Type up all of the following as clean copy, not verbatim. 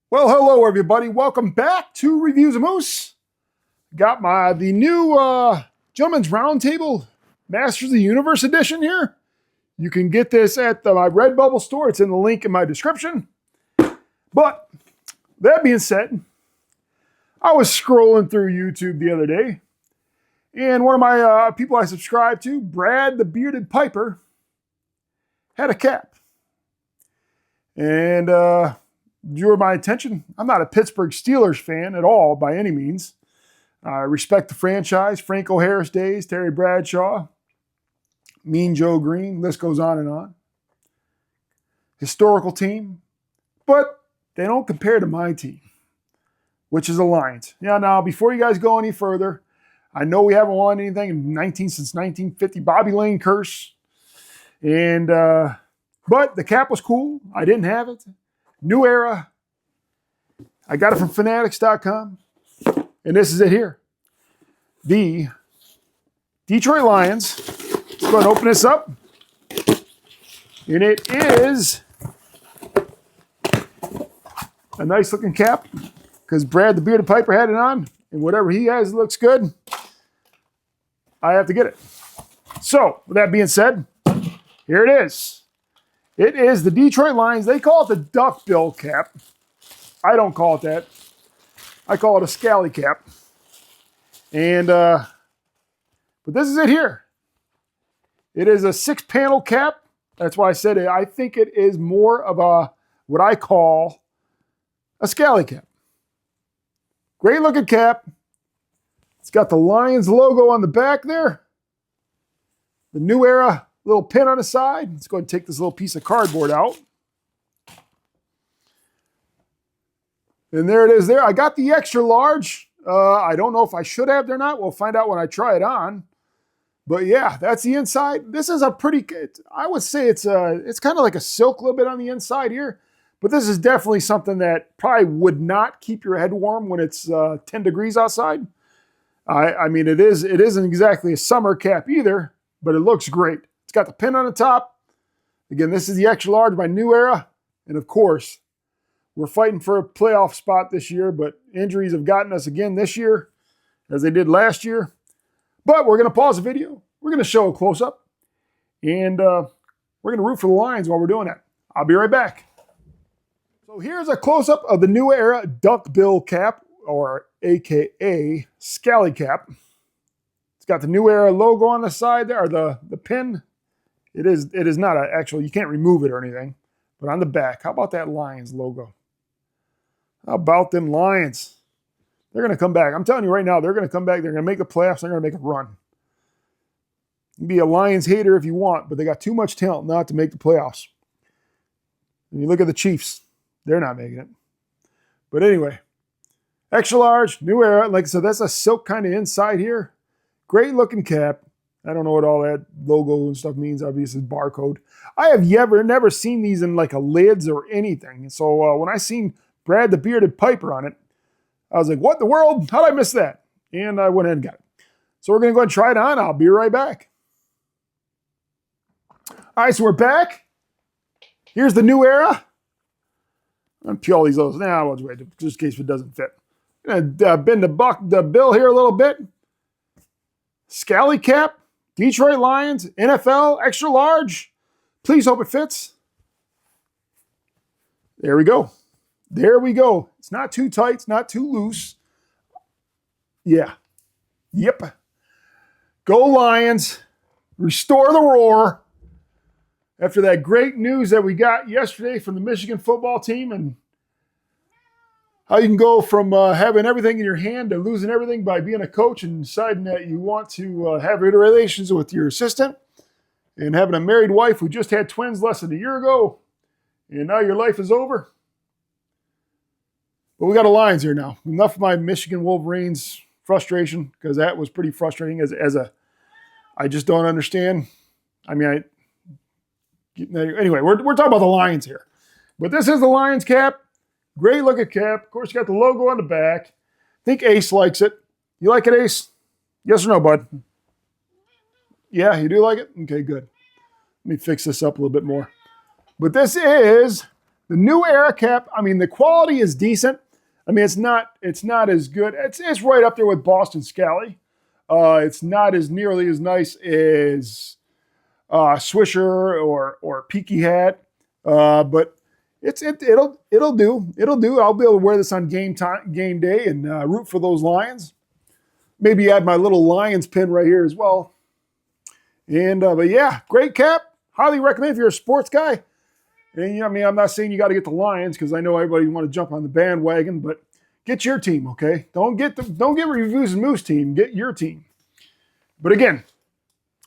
Well, hello everybody. Welcome back to Reviews of Moose. Got the new Gentleman's Roundtable Masters of the Universe edition here. You can get this at my Redbubble store. It's in the link in my description. But that being said, I was scrolling through YouTube the other day, and one of my people I subscribe to, Brad the Bearded Piper, had a cap. And drew my attention. I'm not a Pittsburgh Steelers fan at all by any means. I respect the franchise, Franco Harris days, Terry Bradshaw, Mean Joe Green, list goes on and on. Historical team, but they don't compare to my team, which is the Lions. Yeah, now before you guys go any further, I know we haven't won anything since 1950, Bobby Lane curse. And but the cap was cool. I didn't have it. New era. I got it from fanatics.com. And this is it here. The Detroit Lions. Let's go ahead and open this up. And it is a nice looking cap because Brad the Bearded Piper had it on. And whatever he has looks good. I have to get it. So, with that being said, here it is. It is the Detroit Lions. They call it the duckbill cap. I don't call it that. I call it a scally cap. And, but this is it here. It is a 6-panel cap. That's why I said it. I think it is more of what I call a scally cap. Great looking cap. It's got the Lions logo on the back there. The New Era little pin on the side. Let's go ahead and take this little piece of cardboard out. And there it is there. I got the extra large. I don't know if I should have or not. We'll find out when I try it on. But yeah, that's the inside. This is a pretty, I would say it's kind of like a silk a little bit on the inside here. But this is definitely something that probably would not keep your head warm when it's 10 degrees outside. I mean, it isn't exactly a summer cap either, but it looks great. It's got the pin on the top. Again, this is the extra large by New Era. And of course, we're fighting for a playoff spot this year, but injuries have gotten us again this year, as they did last year. But we're going to pause the video. We're going to show a close-up. And we're going to root for the Lions while we're doing that. I'll be right back. So here's a close-up of the New Era duckbill cap, or AKA scally cap. It's got the New Era logo on the side there, or the pin. It is not an actual, you can't remove it or anything. But on the back, how about that Lions logo? How about them Lions? They're going to come back. I'm telling you right now, they're going to come back. They're going to make the playoffs. They're going to make a run. You can be a Lions hater if you want, but they got too much talent not to make the playoffs. And you look at the Chiefs. They're not making it. But anyway, extra large, New Era. Like I said, that's a silk kind of inside here. Great looking cap. I don't know what all that logo and stuff means. Obviously, barcode. I have never seen these in like a lids or anything. So when I seen Brad the Bearded Piper on it, I was like, what in the world? How did I miss that? And I went ahead and got it. So we're going to go ahead and try it on. I'll be right back. All right, so we're back. Here's the New Era. I'm going to peel these little. Nah, I'll wait just in case it doesn't fit. I'm going to bend the bill here a little bit. Scally cap. Detroit Lions, NFL, extra large. Please hope it fits. There we go. There we go. It's not too tight. It's not too loose. Yeah. Yep. Go Lions. Restore the roar. After that great news that we got yesterday from the Michigan football team and how you can go from having everything in your hand to losing everything by being a coach and deciding that you want to have relations with your assistant and having a married wife who just had twins less than a year ago and now your life is over. But we got a Lions here now. Enough of my Michigan Wolverines frustration because that was pretty frustrating I just don't understand. I mean, anyway, we're talking about the Lions here. But this is the Lions cap. Great looking cap. Of course, you got the logo on the back. I think Ace likes it. You like it, Ace? Yes or no, bud? Yeah, you do like it? Okay, good. Let me fix this up a little bit more. But this is The new era cap, I mean, the quality is decent. I mean, it's not as good. It's right up there with Boston Scally. It's not as nearly as nice as Swisher or Peaky Hat, but it'll do. It'll do. I'll be able to wear this on game day, and root for those Lions. Maybe add my little Lions pin right here as well. And but yeah, great cap. Highly recommend if you're a sports guy. And I mean, I'm not saying you got to get the Lions because I know everybody want to jump on the bandwagon, but get your team, okay? Don't get Reviews and Moose team. Get your team. But again,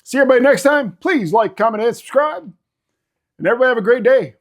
see everybody next time. Please like, comment, and subscribe. And everybody have a great day.